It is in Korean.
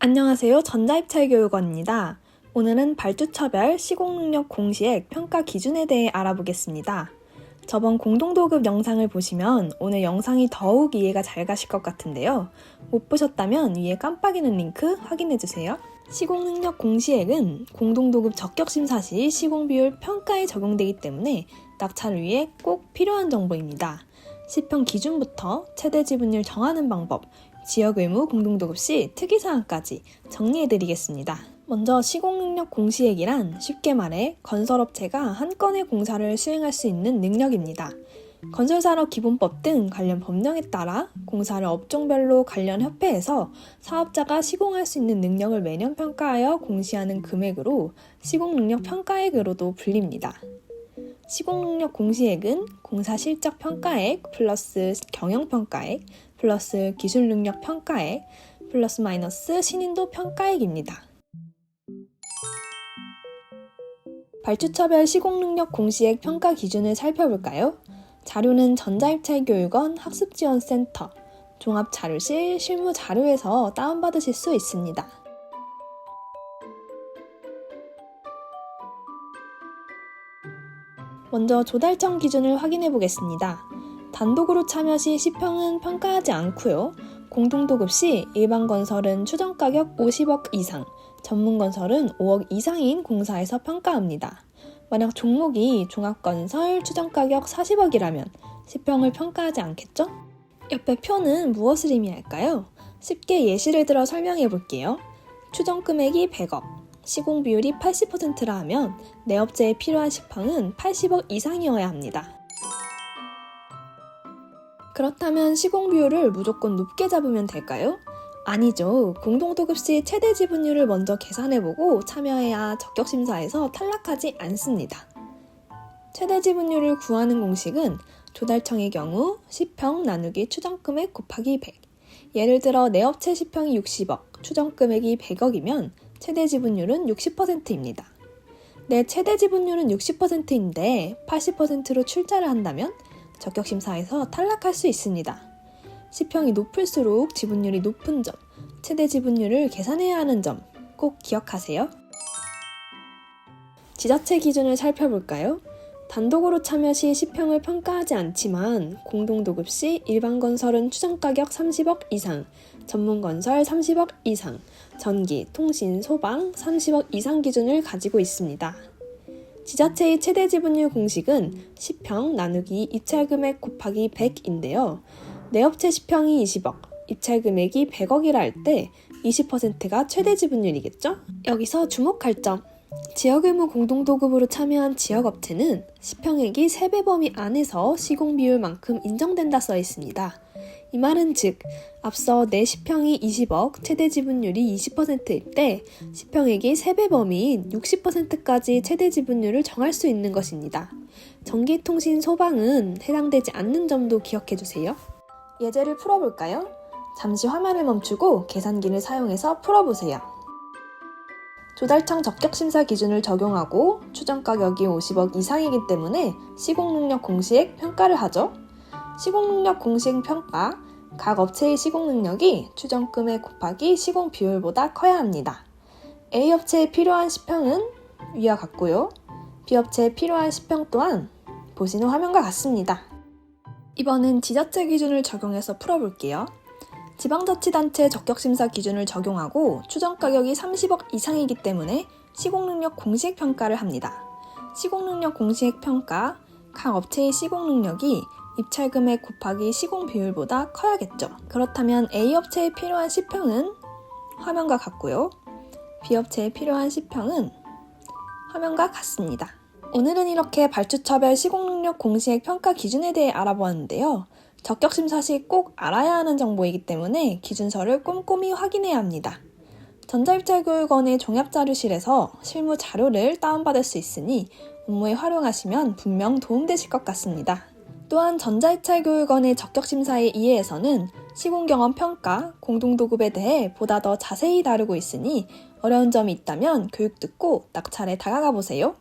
안녕하세요. 전자입찰교육원입니다. 오늘은 발주처별 시공능력 공시액 평가 기준에 대해 알아보겠습니다. 저번 공동도급 영상을 보시면 오늘 영상이 더욱 이해가 잘 가실 것 같은데요. 못 보셨다면 위에 깜빡이는 링크 확인해주세요. 시공능력 공시액은 공동도급 적격심사 시 시공비율 평가에 적용되기 때문에 낙찰을 위해 꼭 필요한 정보입니다. 시평 기준부터 최대 지분율 정하는 방법, 지역의무 공동도급 시 특이사항까지 정리해드리겠습니다. 먼저 시공능력 공시액이란 쉽게 말해 건설업체가 한 건의 공사를 수행할 수 있는 능력입니다. 건설산업기본법 등 관련 법령에 따라 공사를 업종별로 관련 협회에서 사업자가 시공할 수 있는 능력을 매년 평가하여 공시하는 금액으로 시공능력 평가액으로도 불립니다. 시공능력 공시액은 공사 실적 평가액 플러스 경영평가액 플러스 기술능력 평가액 플러스 마이너스 신인도 평가액입니다. 발주처별 시공능력 공시액 평가 기준을 살펴볼까요? 자료는 전자입찰교육원 학습지원센터, 종합자료실 실무자료에서 다운받으실 수 있습니다. 먼저 조달청 기준을 확인해 보겠습니다. 단독으로 참여 시 시평은 평가하지 않고요. 공동도급 시 일반건설은 추정가격 50억 이상, 전문건설은 5억 이상인 공사에서 평가합니다. 만약 종목이 종합건설 추정가격 40억이라면 시평을 평가하지 않겠죠? 옆에 표는 무엇을 의미할까요? 쉽게 예시를 들어 설명해 볼게요. 추정금액이 100억, 시공비율이 80%라 하면 내 업체에 필요한 시평은 80억 이상이어야 합니다. 그렇다면 시공비율을 무조건 높게 잡으면 될까요? 아니죠. 공동도급 시 최대 지분율을 먼저 계산해보고 참여해야 적격심사에서 탈락하지 않습니다. 최대 지분율을 구하는 공식은 조달청의 경우 시평 나누기 추정금액 곱하기 100. 예를 들어 내 업체 시평이 60억, 추정금액이 100억이면 최대 지분율은 60%입니다. 내 최대 지분율은 60%인데 80%로 출자를 한다면 적격심사에서 탈락할 수 있습니다. 시평이 높을수록 지분율이 높은 점, 최대 지분율을 계산해야 하는 점 꼭 기억하세요. 지자체 기준을 살펴볼까요? 단독으로 참여 시 시평을 평가하지 않지만 공동도급 시 일반건설은 추정가격 30억 이상, 전문건설 30억 이상, 전기, 통신, 소방 30억 이상 기준을 가지고 있습니다. 지자체의 최대 지분율 공식은 시평 나누기 입찰금액 곱하기 100인데요. 내 업체 시평이 20억, 입찰금액이 100억이라 할 때 20%가 최대 지분율이겠죠? 여기서 주목할 점, 지역의무 공동도급으로 참여한 지역업체는 시평액이 3배 범위 안에서 시공비율만큼 인정된다 써 있습니다. 이 말은 즉, 앞서 내 시평이 20억, 최대 지분율이 20%일 때 시평액이 3배 범위인 60%까지 최대 지분율을 정할 수 있는 것입니다. 전기, 통신, 소방은 해당되지 않는 점도 기억해주세요. 예제를 풀어볼까요? 잠시 화면을 멈추고 계산기를 사용해서 풀어보세요. 조달청 적격심사 기준을 적용하고 추정가격이 50억 이상이기 때문에 시공능력 공시액 평가를 하죠. 시공능력 공시액 평가, 각 업체의 시공능력이 추정금액 곱하기 시공 비율보다 커야 합니다. A 업체에 필요한 시평은 위와 같고요. B 업체에 필요한 시평 또한 보시는 화면과 같습니다. 이번엔 지자체 기준을 적용해서 풀어볼게요. 지방자치단체 적격심사 기준을 적용하고 추정가격이 30억 이상이기 때문에 시공능력 공시액 평가를 합니다. 시공능력 공시액 평가, 각 업체의 시공능력이 입찰금액 곱하기 시공 비율보다 커야겠죠. 그렇다면 A 업체에 필요한 시평은 화면과 같고요. B 업체에 필요한 시평은 화면과 같습니다. 오늘은 이렇게 발주처별 시공능력 공시액 평가 기준에 대해 알아보았는데요. 적격심사 시 꼭 알아야 하는 정보이기 때문에 기준서를 꼼꼼히 확인해야 합니다. 전자입찰교육원의 종합자료실에서 실무 자료를 다운받을 수 있으니 업무에 활용하시면 분명 도움되실 것 같습니다. 또한 전자입찰교육원의 적격심사의 이해에서는 시공경험 평가, 공동도급에 대해 보다 더 자세히 다루고 있으니 어려운 점이 있다면 교육 듣고 낙찰에 다가가 보세요.